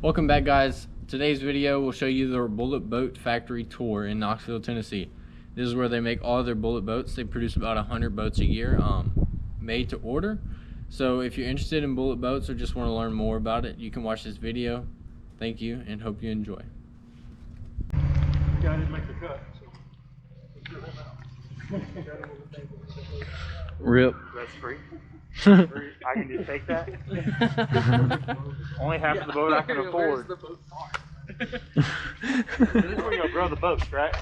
Welcome back, guys. Today's video will show you their bullet boat factory tour in Knoxville, Tennessee. This is where they make all their bullet boats. They produce about 100 boats a year, made to order. So if you're interested in bullet boats or just want to learn more about it, you can watch this video. Thank you and hope you enjoy. The guy didn't make the cut, so Rip. that's free. I can just take that. Only half of the boat I can afford. This is where you'll grow the boats, right?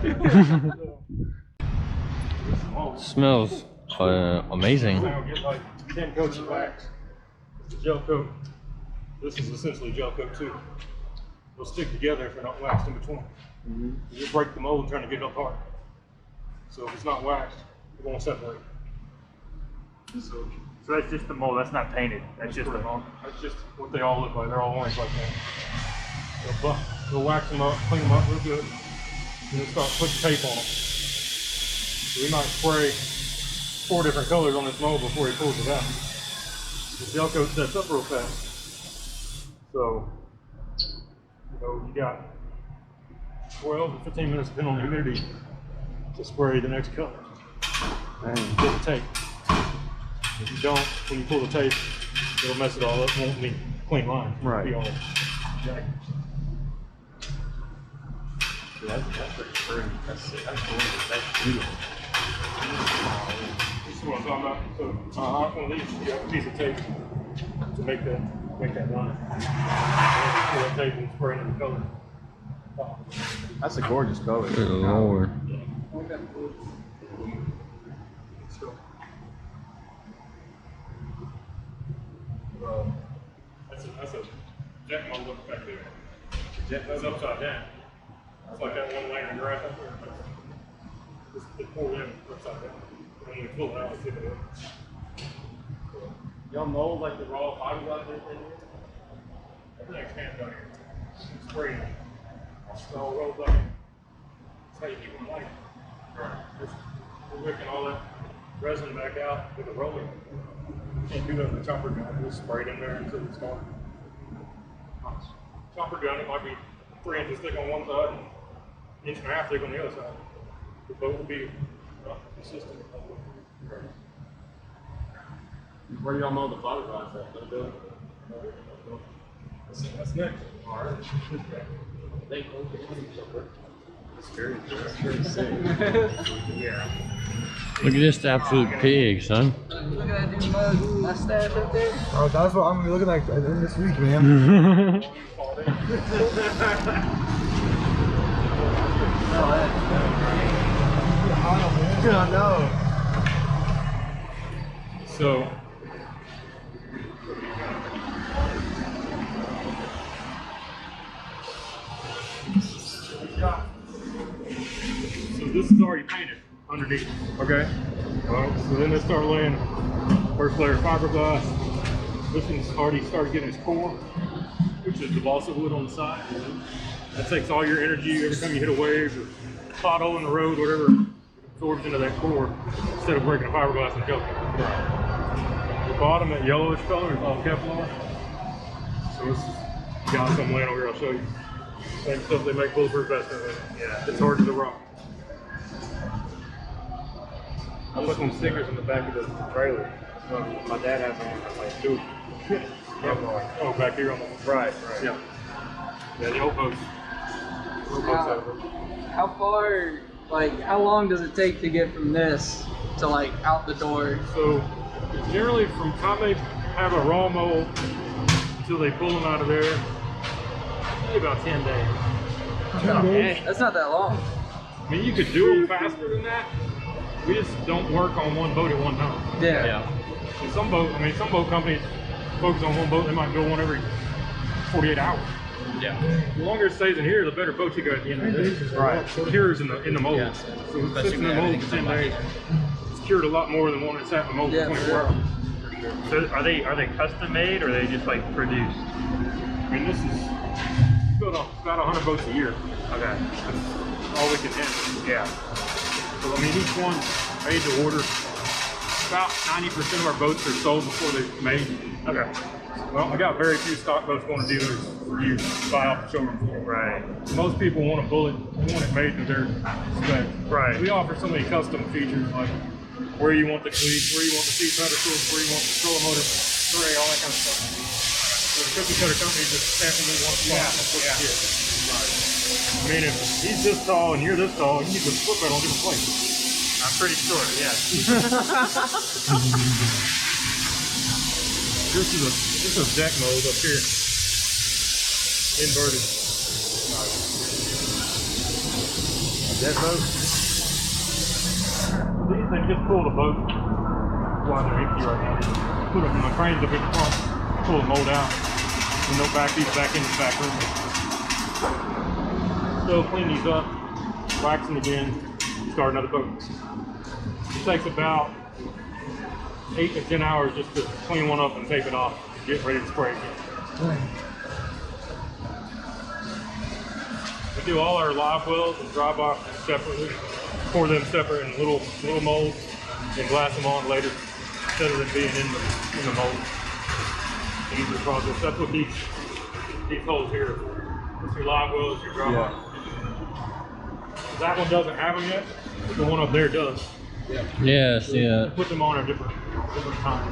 Smells amazing. I'll get like 10 coats of wax. It's a gel coat. This is essentially gel coat too. They'll stick together if they're not waxed in between. You break the mold trying to get it apart. So if it's not waxed, it won't separate. So that's just the mold. That's not painted. That's just the mold. That's just what they all look like. They're all orange like that. They'll wax them up, clean them up real good, and then start putting tape on them. So we might spray 4 different colors on this mold before he pulls it out. The gel coat sets up real fast. So, you got 12 to 15 minutes depending on the humidity to spray the next color. And get the tape. If you don't, when you pull the tape, it'll mess it all up. It won't be clean lines. Right. It'll be all jagged. That's pretty. That's beautiful. This is what I'm talking about. So each one of these, you have a piece of tape to make that line. Pull that tape and spray it in the color. That's a gorgeous color. Good Lord. That's a jet mold look back there. That's upside down. It's like that one laying of grass up there. They pour in upside down. And when you pull it out, it's hit it up. Y'all mold like the raw fiberglass in here? Everything's hand done here. It's sprayed in. It's all rolled up. That's how you keep them light. We're wicking all that resin back out with a roller. You can't do that with a chopper gun. Just spray it in there until it's gone. Chopper gun, it might be 3 inches thick on one side and 1.5 inches thick on the other side. The boat will be consistent. Where do y'all mold the fiberglass at? Let it go. That's next. All right. That's very sick. Yeah. Look at this absolute pig, son. Look at that dude mug, my stash up there. Oh, that's what I'm looking like in this week, man. I know. So this is already painted underneath. Okay. Alright, so then they start laying first layer of fiberglass. This one's already started getting its core, which is the balsa wood on the side. That takes all your energy every time you hit a wave or pothole in the road, whatever, absorbs into that core instead of breaking the fiberglass and choking. The bottom, that yellowish color, is all Kevlar. So this is got some laying over here, I'll show you. Same stuff they make bulletproof vests with. Yeah, it's hard to the rock. I put some stickers in the back of the trailer. My dad has them on like 2. Oh, back here on the Right. Yeah. Yeah, the old boats. How far, like, how long does it take to get from this to, like, out the door? So, generally from the time they have a raw mold until they pull them out of there, maybe about 10 days. That's not that long. I mean, you could do them faster than that. We just don't work on one boat at one time. Yeah. And some boat companies focus on one boat. They might go one every 48 hours. Yeah. The longer it stays in here, the better boat you got at the end of the day. Right. It cures in the mold. Yeah. So it sits in the mold for 10 days. It's cured a lot more than one that's sat in the mold Yeah, for 24 sure. hours. So are they custom made or are they just like produced? I mean, this is built about 100 boats a year. Okay. That's all we can handle. Yeah. So I mean, each one made to order. About 90% of our boats are sold before they're made. Okay. So Well, I got very few stock boats going to dealers for you to buy off the showroom floor. Right. Most people want a bullet, they want it made to their specs. Right. We offer so many custom features like where you want the cleats, where you want the seat pedestals, where you want the stroller motor tray, all that kind of stuff. So the cookie cutter company just sampling me one spot. That's what you get. Right. I mean, if he's this tall and you're this tall, you need to flip that on different places. I'm pretty short, yeah. This is a deck mode up here. Inverted. Dead boat? These, they just pull the boat while they're empty right now. They put them in the cranes up in the front, pull the mold out, and they'll back these back into the back room. So clean these up, wax them again, start another boat. It takes about 8 to 10 hours just to clean one up and tape it off, get ready to spray again. We do all our live wells and dry boxes separately, pour them separate in little molds, and glass them on later instead of them being in the mold. Easier process. That's what these holes here are for. It's your live wells, your dry boxes. That one doesn't have them yet, but the one up there does. Yeah, I see that. Put them on at different times.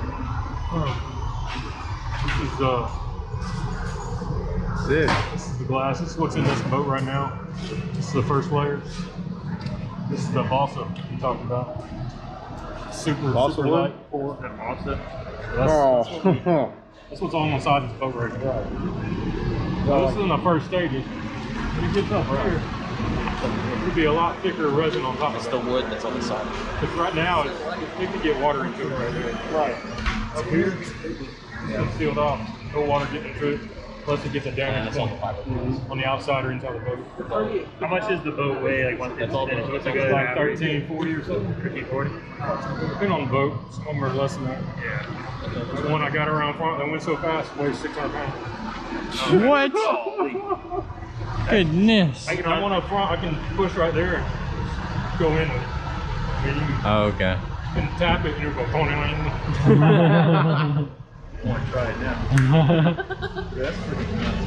This is the glass. This is what's in this boat right now. This is the first layer. This is the balsa we talked about. Super light pour. The balsa. That's what's on the side of this boat right now. So this is in the first stages. When it gets up here, it'll be a lot thicker resin on top of It's it. the wood that's on the side. Because right now, it can get water into it right there. Right. Up here, it's sealed off. No water getting into it, unless it gets a damage on the outside or inside the boat. How much is the boat weigh? Like once it's finished, what's a It's good like average? 1340 or something. 1340? Depending on the boat, some are less than that. Yeah. The one I got around front that went so fast weighs 600 pounds. What? Goodness. I want up front, I can push right there and go in with it. I mean, you Oh, okay. can tap it and it'll go pony I want to try it now. That's pretty nice.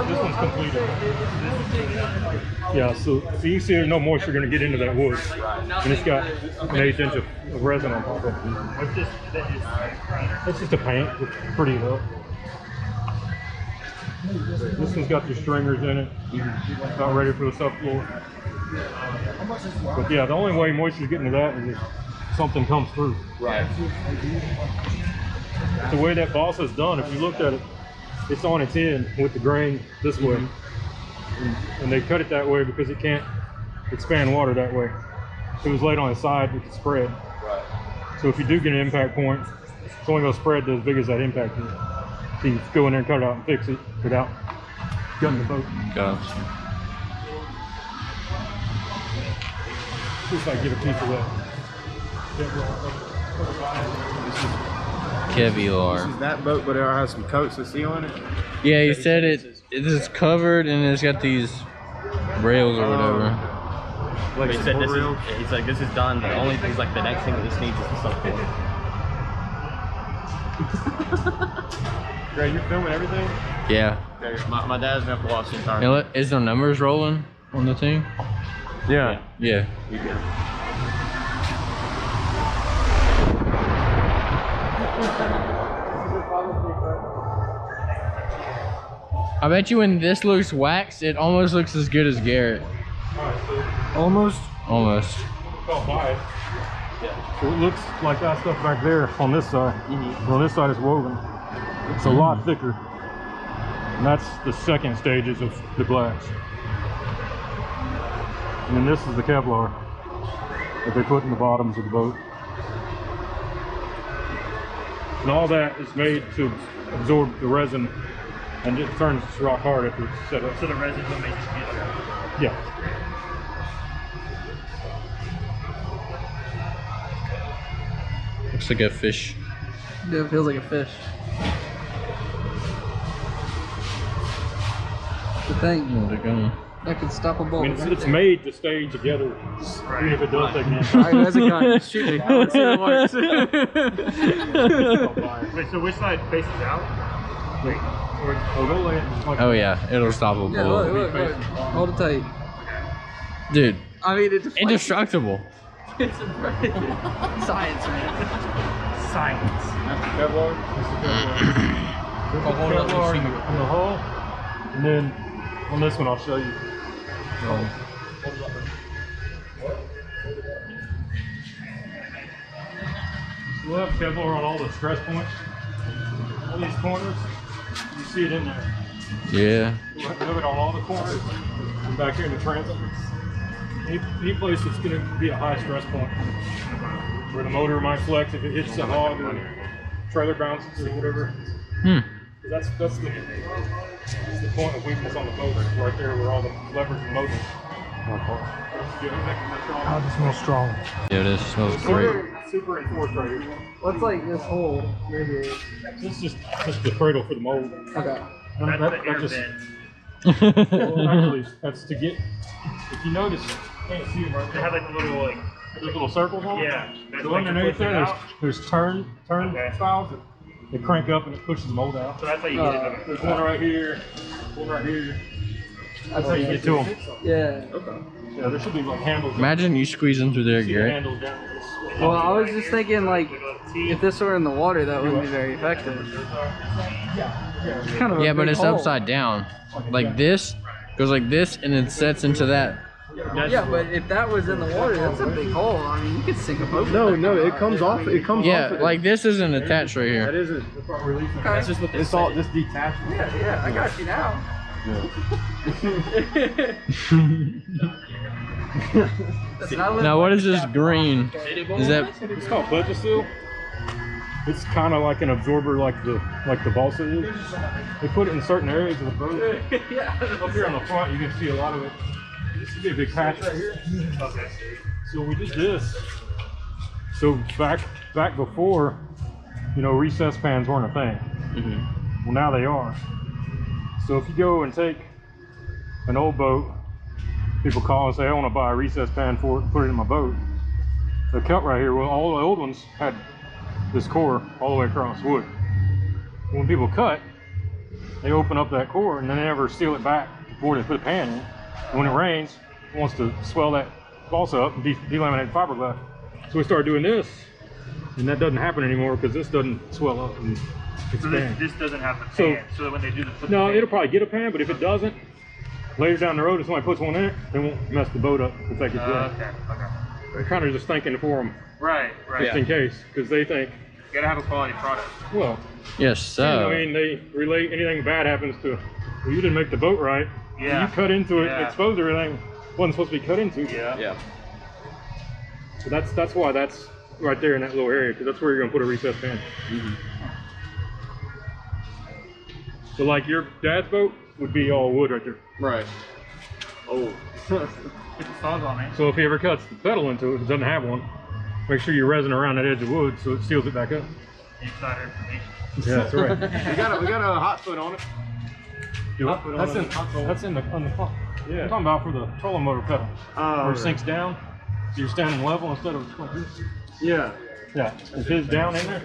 This one's completed. Yeah, so you see there's no moisture going to get into that wood. And it's got an 1/8 inch of resin on top of it. What's this? That's just a paint, it's pretty enough. This one's got the stringers in it. Not ready for the subfloor. But yeah, the only way moisture's getting to that is if something comes through. Right. The way that balsa is done, if you looked at it, it's on its end with the grain this way. And they cut it that way because it can't expand water that way. If it was laid on its side, it could spread. Right. So if you do get an impact point, it's only going to spread to as big as that impact is. So you go in there and cut it out and fix it without gutting the boat. Gosh. Just like get a piece of that. Kevlar. This is that boat, but it has some coats of seal in it. Yeah, he said it is covered and it's got these rails or whatever. Like He said this is, he's like, this is done. The only thing's like the next thing that this needs is the subfloor. Greg, you're filming everything? Yeah. My dad's gonna have to watch the entire. And is there numbers rolling on the thing? Yeah. Yeah. You good. I bet you when this looks waxed, it almost looks as good as Garrett. Almost. Almost. Caught by it. So it looks like that stuff back there on this side. Well, on this side is woven. It's a lot thicker. And that's the second stages of the glass. And then this is the Kevlar that they put in the bottoms of the boat. And all that is made to absorb the resin, and it turns rock hard after it's set up. So the resin's what makes it get there. Yeah. Looks like a fish. Yeah, it feels like a fish. think Where'd it go? that could stop a I bullet. mean, it's made to stay together, even if it does take an All impact. right, that's a gun. Shoot me. I want to see if it works. Wait, so which side faces out? Wait, or Oh yeah, it'll stop a Yeah, bullet. look. Hold it tight. Dude, I mean, it's indestructible. It's science, man. science. Kevlar. Kevlar in the hull, and then on this one I'll show you. So we'll have Kevlar on all the stress points, all these corners. You see it in there. Yeah. We'll have it on all the corners. And back here in the transom. Any place that's going to be a high stress point, where the motor might flex if it hits the hog or trailer bounces or whatever. That's the point of weakness on the boat, right there where all the levers and motors. How does it smell strong? Yeah, this smells great. Super enforced right here. What's like this hole right here? This is just the cradle for the mold. Okay. That's the air just, vent. well, actually, that's to get. If you notice, you can't see them right They have there. like a little like, There's little circles on. yeah. That's So like to underneath push it there, out. there's turn Okay. styles that they crank up and it pushes the mold out. So that's how you get it. There's one right here, one right here. That's how you get to them. Yeah. Yeah, there should be like handles. Imagine you squeeze them through there, See the Garrett. handles down this. Well, I was just thinking like, if this were in the water, that wouldn't be very effective. It's kind of a Yeah, but big it's hole. upside down. Like this goes like this and then sets into that. Yeah, but if that was in the water, that's a big hole. I mean, you could sink a boat. No, it comes off. It comes Yeah, off. like this isn't attached right That here. isn't. That's just what It's all just detached. Yeah, I got you now. That's not Now what is this green? Is that It's called Plegisil. It's kind of like an absorber, like the balsa is. They put it in certain areas of the boat. Up here on the front, you can see a lot of it. This would be a big patch right here. Okay. So we did this. So back before, you know, recess pans weren't a thing. Well, now they are. So if you go and take an old boat, people call and say, I want to buy a recess pan for it, put it in my boat. The cut right here, well, all the old ones had this core all the way across wood. When people cut, they open up that core and then they never seal it back before they put a pan in. And when it rains, it wants to swell that balsa up and delaminate fiberglass. So we started doing this, and that doesn't happen anymore because this doesn't swell up and So expand. this doesn't have the So- pan. So that when they do the No, it'll probably get a pan, but if it doesn't, later down the road, if somebody puts one in it, they won't mess the boat up if they get okay. They're kind of just thinking for them, Right. just in case, because they think, You gotta have a quality product. well, yes, I so mean, they relate anything bad happens to, well, you didn't make the boat right. Yeah. You cut into it, Yeah. exposed everything wasn't supposed to be cut into. Yeah. So that's why that's right there in that little area, because that's where you're gonna put a recess pan. So like your dad's boat would be all wood right there. right. Get the saws on it. So if he ever cuts the pedal into it, it doesn't have one, make sure you resin around that edge of wood so it seals it back up. Insider information. Yeah, that's right. We got a hot foot on it. That's in the on the pump. Yeah. I'm talking about for the trolling motor pedal. Where it sinks down, so you're standing level instead of like this. Yeah. Yeah. Is his down in there?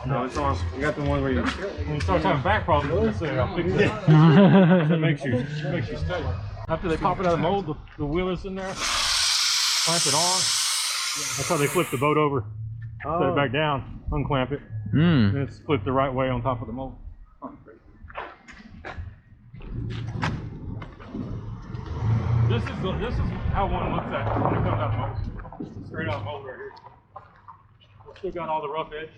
No, it's on. We got the one where you. When you start having back problems, I say I'll fix it. That makes you stay. After they pop it out of the mold, the wheel is in there. Clamp it on. That's how they flip the boat over. Set it back down, unclamp it, and it's flipped the right way on top of the mold. This is how one looks at it when it comes out of the mold. Straight out of the mold right here. Still got all the rough edges.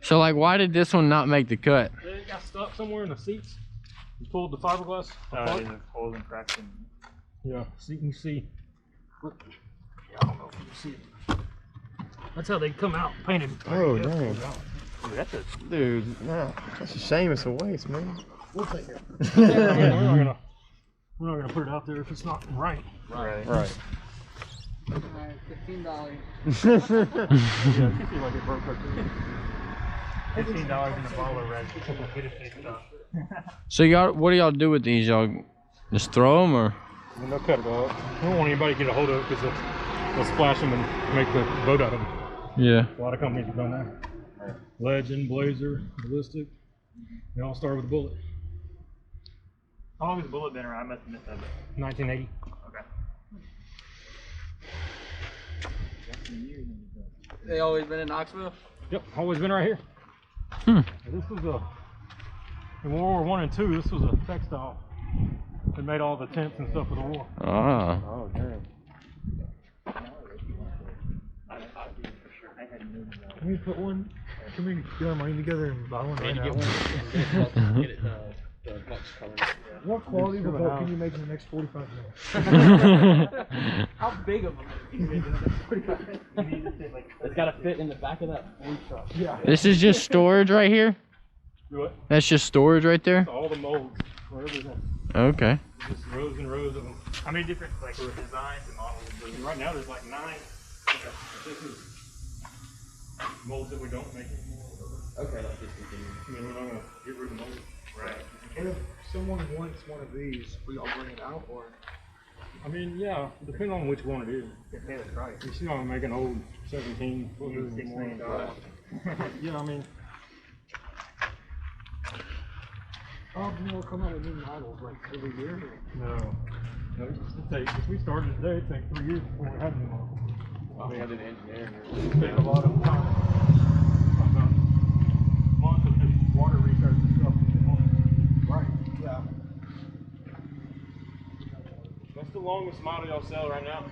So like, why did this one not make the cut? They got stuck somewhere in the seats. You pulled the fiberglass apart. There's holes and cracks in. Yeah, so you can see. I don't know if you can see it. That's how they come out painted. Oh, dang. Dude, that's a Dude, nah, that's a shame. It's a waste, man. We'll take it. we're not gonna put it out there if it's not right. right. Right. Alright, $15. Yeah, it could feel like it broke right there. $15 in a bottle of red. Get it fixed up. So y'all, what do y'all do with these? Y'all just throw them, or? And they'll cut it off. I don't want anybody to get a hold of it because they'll splash them and make the boat out of them. Yeah. A lot of companies have done that. Legend, Blazer, Ballistic. They all start with a bullet. How long has the bullet been around? I must have missed that. 1980. Okay. They always been in Knoxville? Yep, always been right here. This was in World War I and II, this was a textile. They made all the tents and stuff for the war. Ah. Oh, damn. Can we put one? Can we get our money together and buy one right now? What quality of a boat can you make in the next 45 minutes? How big of them? It's gotta fit in the back of that blue truck. Yeah. This is just storage right here? Do it. That's just storage right there? All the molds for everything. Okay. Just rows and rows of them. How many different like designs and models? And right now there's like 9. This is molds that we don't make anymore. Okay, let's just continue. I mean, we're not gonna get rid of molds. Right. If someone wants one of these, we all bring it out, or I mean, yeah, depending on which one it is. Get paid the price. You see, I'm making old 17 footers and more. Yeah, I mean, you know, come out with new models like every year. no. If we started today, it'd take 3 years before we had new models. We had an engineer. It takes a lot of time. About months of just water research and stuff. Right. Yeah. What's the longest model y'all sell right now?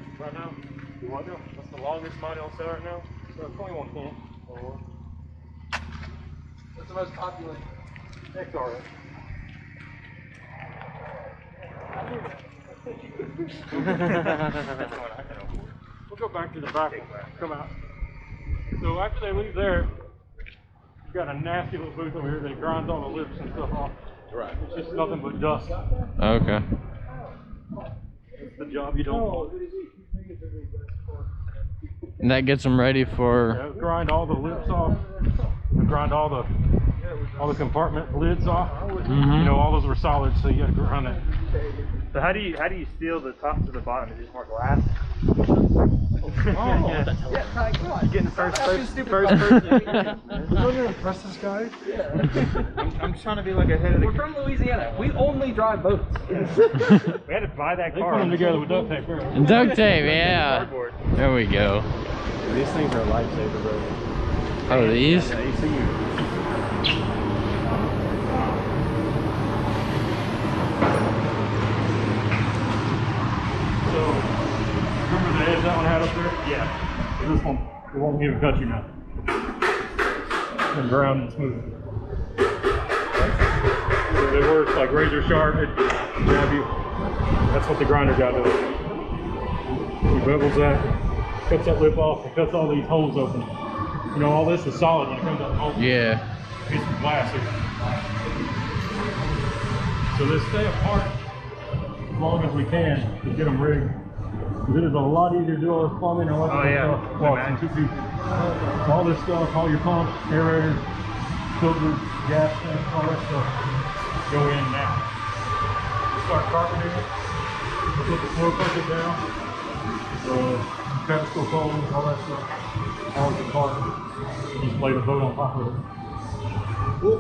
You want to know? What's the longest model y'all sell right now? 2110. What's the most popular? XRS. We'll go back to the back. Come out. So after they leave there, you've got a nasty little booth over here that grinds all the lips and stuff off. Right. It's just nothing but dust. Okay. It's the job you don't want. And that gets them ready for... Yeah, grind all the lips off. Grind all the compartment lids off. You know, all those were solid, so you got to grind that. So how do you steel the top to the bottom? Is it just more glass? Yeah, Ty, come on. You're getting first person. We're going to impress this guy. I'm just trying to be like ahead of the. We're from Louisiana. We only drive boats. We had to buy that They car. put them together with duct tape. And duct tape, yeah. Cardboard. There we go. These things are a lifesaver, bro. Oh, these? Yeah, you see So, remember the edge that one had up there? Yeah. So this one, it won't even touch you now. And ground and smooth. It works like razor sharp, it grab you. That's what the grinder got to do. He bevels that, cuts that lip off, and cuts all these holes open. You know, all this is solid when it comes out the hole. Yeah. Piece of glass here. So they stay apart as long as we can to get them rigged. Because it is a lot easier to do all this plumbing and electrical stuff while it's in 2 people. So all this stuff, all your pumps, aerators, filters, gas tanks, all that stuff go in now. We start carpeting it. We put the floor carpet down. Pedestal foams, all that stuff. All the carpet. You just lay the boat on top of it.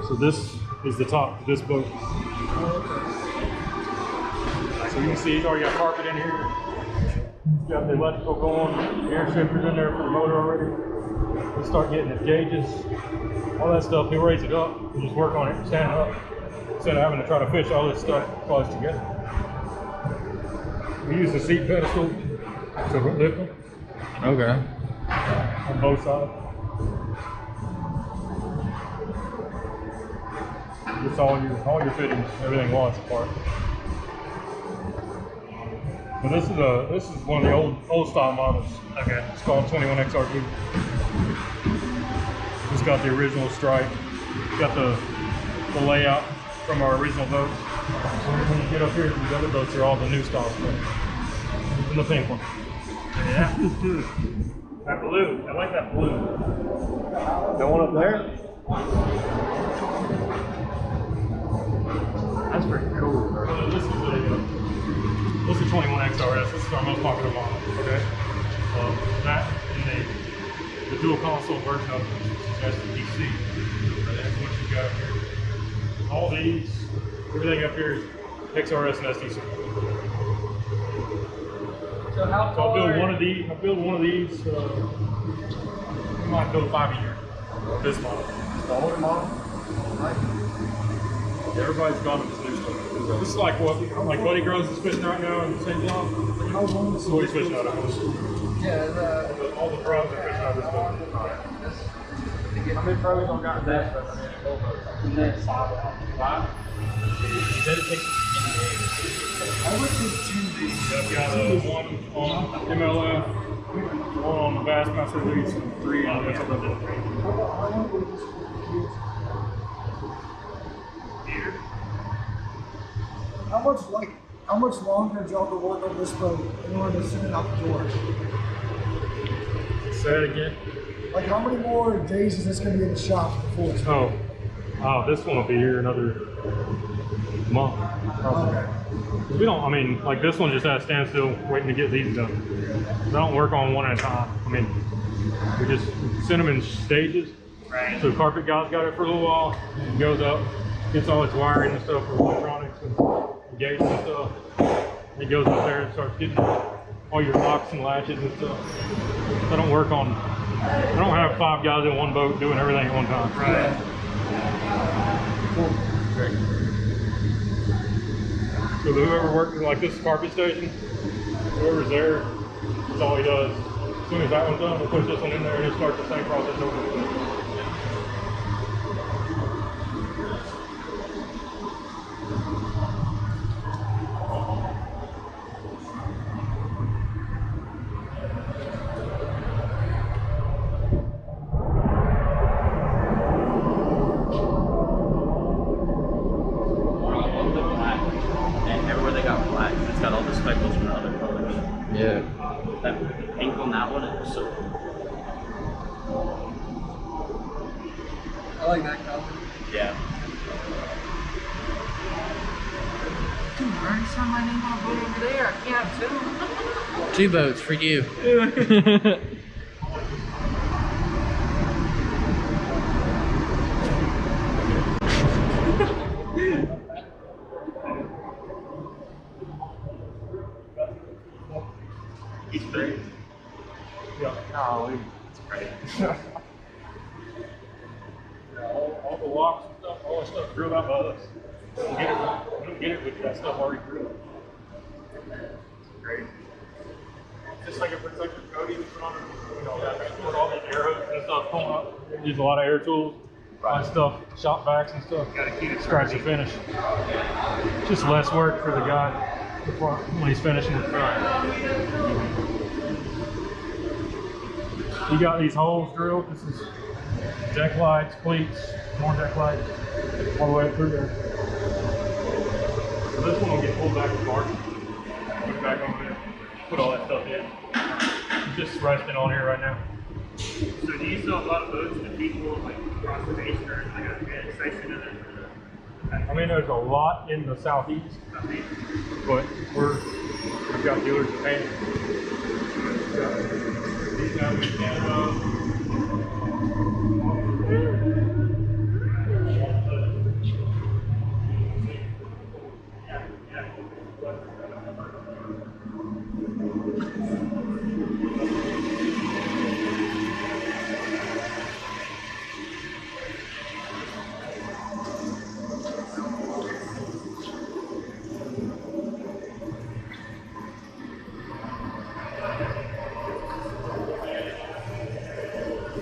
So this is the top of this boat. So you can see he's already got carpet in here. He's got the electrical going, air shifters in there for the motor already. We'll start getting his gauges, all that stuff. He'll raise it up and just work on it, stand up, instead of having to try to fish all this stuff while it's together. We use the seat pedestal to lift them Okay. on both sides. It's all your fittings, everything wants apart. But this is one of the old style models. Okay. It's called 21XRT. It's got the original stripe. It's got the layout from our original boats. So when you get up here, these other boats are all the new style stuff. And the pink one. Yeah. That blue. I like that blue. That one up there? That's pretty cool, bro. This is a 21 XRS. This is our most popular model. Okay. That and the dual console version of it, which is SDC. That's what you got here. All these, everything up here is XRS and SDC. So how So I'll build one of these. I might build 5 a year. This model. The older model? Everybody's gone to this new stuff. This is like what Buddy Groves is fishing right now in St. John. How long This is what he's fishing out of. Yeah, All the pros are fishing out of this boat. How many pros don't got that? But I mean, a full boat. 5? He said it takes 10 days. I went to 10 days. I've got one on MLF, one on the Bassmaster Leads, and 3 on the How much longer did y'all go work on this boat in order to send it out the door? Say it again. Like, how many more days is this going to be in the shop before it's Oh, this one will be here another month. Probably. We don't, I mean, like this one just at a standstill waiting to get these done. I don't work on one at a time. I mean, we just send them in stages. Right. So the carpet guy's got it for a little while, it goes up, gets all its wiring and stuff for electronics and gates and stuff. And it goes up there and starts getting all your locks and latches and stuff. I don't work on, I don't have 5 guys in one boat doing everything at one time. Right. So whoever works, like this carpet station, whoever's there, that's all he does. As soon as that one's done, we'll push this one in there and he'll start the same process over again. And everywhere they got black, it's got all the speckles from the other colors. Yeah. That pink on that one is so cool. I like that color. Yeah. Dude, I already signed my name on a boat over there. I can't have 2. 2 boats for you. He's great. Yeah. Golly. It's great. All the locks and stuff, all that stuff drilled out by us. We don't get it with that stuff already drilled. Great. Just like a protective coating, put on it, you know, put all these air hooks and stuff pulling up. Use a lot of air tools, buy stuff, shop backs and stuff. Gotta keep it Scratch and finish. Just less work for the guy before when he's finishing. You got these holes drilled. This is deck lights, cleats, more deck lights, all the way through there. So this one will get pulled back apart. Put it back over there. Put all that stuff in. It's just resting on here right now. So do you sell a lot of boats to people like across the nation or like a section of it? I mean, there's a lot in the southeast, but we've got dealers in Japan. These guys in Canada.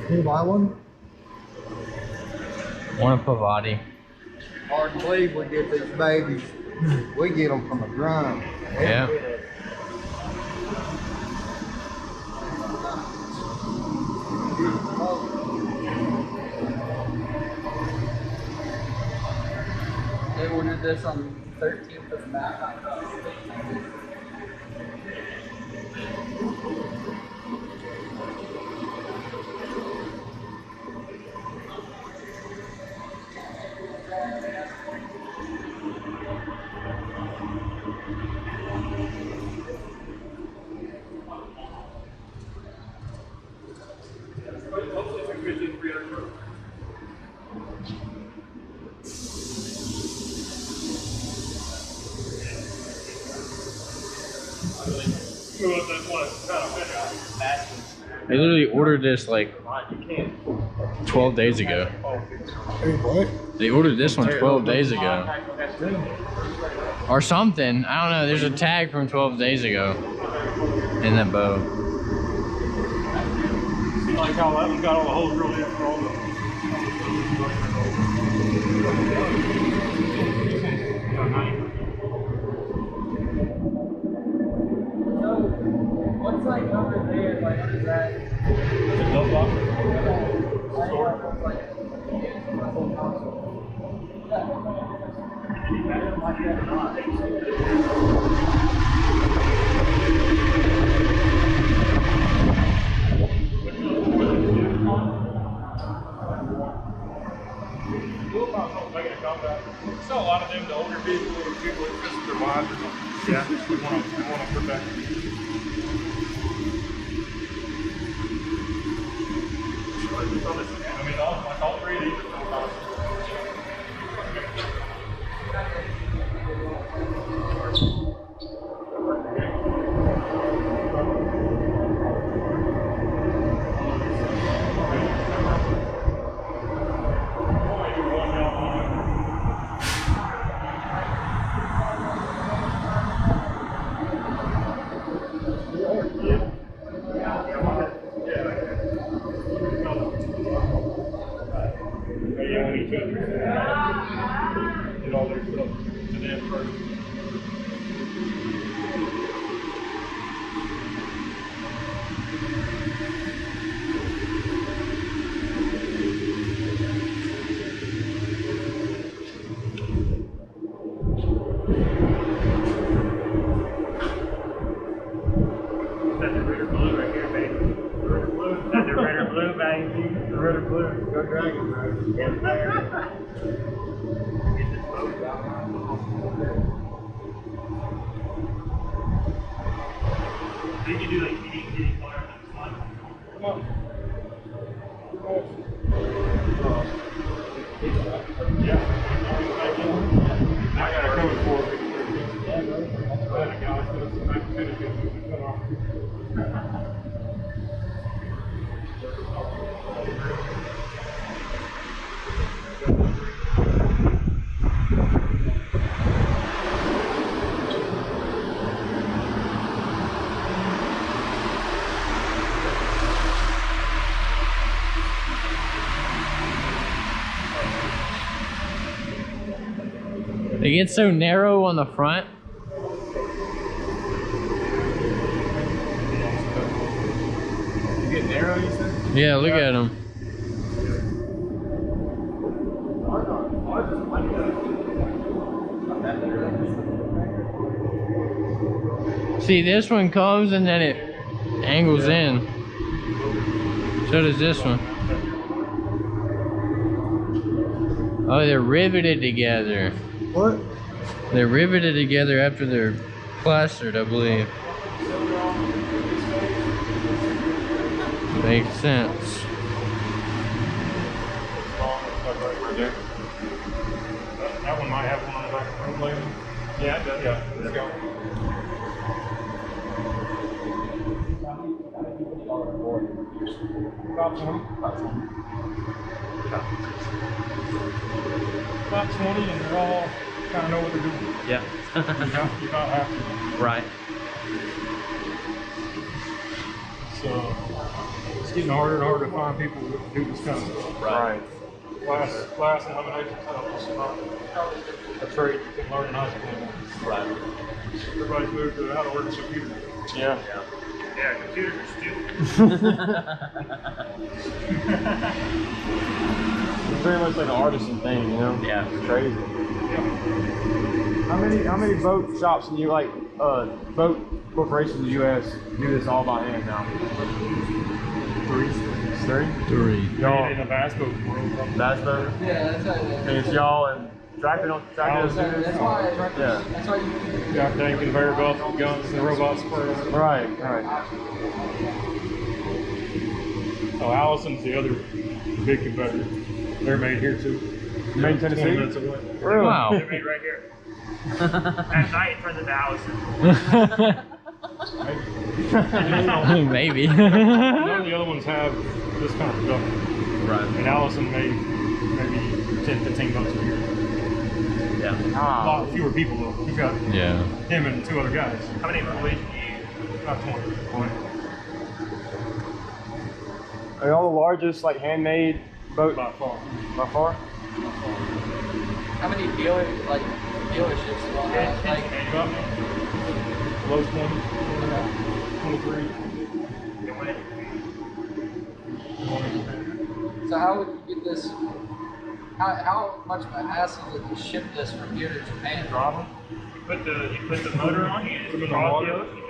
Can you buy one? One Pavati. Hard to believe we get these babies. We get them from the drum. Yeah. They ordered this on the 13th of May. They literally ordered this like 12 days ago. Hey, what? They ordered this one 12 days ago. Or something. I don't know. There's a tag from 12 days ago in that boat. Like how that one's got all the holes drilled in for all the. What's like over there? Like, is that? It's a glove box. So a lot of them, the older people, people that visit their wives or something. Yeah, we want to put that. I mean, all three of these are full cost. Get all their stuff to them first. That's the Ritter Blue right here, baby. Ritter Blue. That's the Ritter Blue, baby. The Ritter Blue. Go Dragons, bro. Yes, sir. Get this boat out. You can do like any color on this one. Come on. Yeah. I got a code for it. They get so narrow on the front. You get narrow, you said? Yeah, look at them. See, this one comes and then it angles in. So does this one. Oh, they're riveted together. What? They're riveted together after they're plastered, I believe. Makes sense. That one might have one on the back of the road later. Yeah, it does. Yeah, let's go. About 20. About 20, and they're all kind of know what they're doing. Yeah. You don't have to. Right. It's getting harder and harder to find people who do this kind of stuff. Right. Class and elimination stuff is not a trade you can learn in high school. Right. Everybody's moved to how to work a computer. Yeah. Yeah, computers are stupid. It's very much like an artisan thing, you know? Yeah. It's crazy. How many boat shops in you like boat corporations in the US do this all by hand now? Three? Y'all In the bass boat world. bass boat? Yeah, that's right. And it's y'all and tractor don't tractor doesn't do this? That's why. Yeah. That's why you. Got tank conveyor belts with guns and robots for us. Right. Oh, Allison's the other big competitor. They're made here too. Made in Tennessee? 20 minutes away. Really? Wow. They're made right here. At night, in front of the Allison. Maybe. None of the other ones have this kind of production. Right. And Allison made maybe 10, 15 boats a year. Yeah. A lot fewer people though. You've got Yeah. him and 2 other guys. How many employees do you? About 20. Are y'all the largest like handmade boat By far. by far? How many dealerships do y'all have? Like, About low 20, 23. so how would you get this? How much of a hassle is it to ship this from here to Japan? Driver. You put the motor on, you just cross the ocean,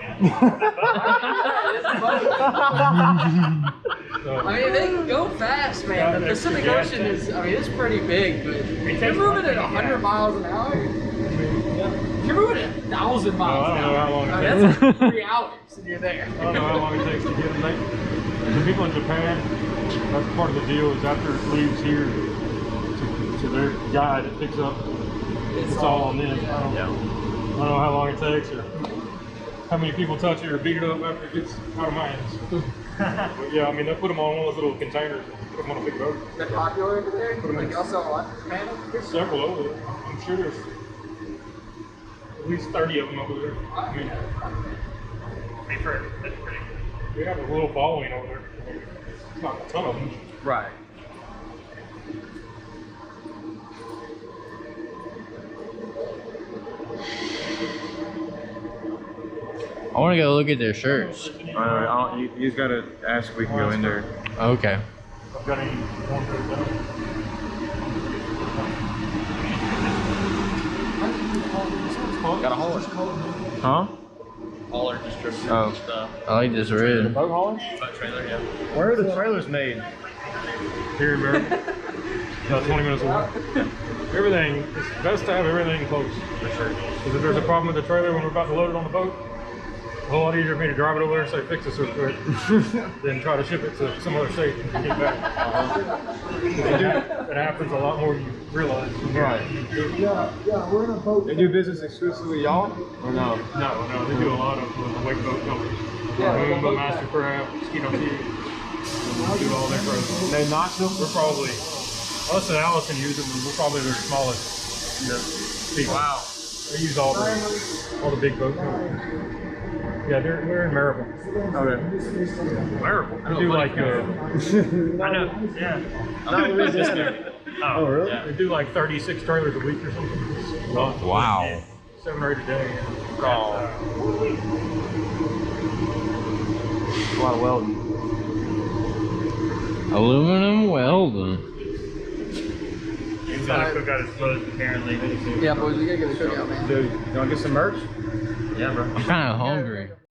So, I mean, they can go fast, man. The Pacific Ocean is, I mean, it's pretty big, but if you're moving at 100 miles an hour, you're moving at 1,000 miles I an don't know hour. how long it I mean, that's like 3 hours and you're there. I don't know how long it takes to get them. The people in Japan, that's part of the deal, is after it leaves here to their guy that picks up, it's all on them. I don't know how long it takes or how many people touch it or beat it up after it gets out of my hands. But yeah, I mean, they put them on one of those little containers and put them on a big boat. Is that popular over there? Like, y'all sell a lot in Japan? There's several over there. I'm sure there's at least 30 of them over there. I mean, that's pretty good. we have a little following over there. It's not a ton of them. Right. I want to go look at their shirts. You just gotta ask if we can go in there. Okay. I've got any one for Got a hauler. Huh? Hauler distributor Oh. stuff. I like this red. Boat hauling? Boat trailer, yeah. Where are the trailers made? here in America. About 20 minutes away. Everything, it's best to have everything close. For sure. Because if there's a problem with the trailer when we're about to load it on the boat, it's a whole lot easier for me to drive it over there and say, fix this real quick, than try to ship it to some other state and get it back. It happens a lot more than you realize. Right. Yeah, we're in a boat. They do business exclusively y'all? Or no? No, they do a lot of wake boat companies. Moonboat, Mastercraft, Mosquito Key. We do all their programs. They Knoxville? We're probably, us and Allison use them, and we're probably their smallest people. Wow. They use all the big boat companies. Yeah, we're in Maryville. Okay. Maryville. We do like, I know, yeah. Oh, really? they do like 36 trailers a week or something. Wow. 7 or 8 a day. Oh. A lot of welding. Aluminum welding. He's gotta cook out his boat, apparently. Yeah, boys, we gotta get a cookout, man. Dude, you wanna get some merch? Yeah, bro. I'm kind of hungry.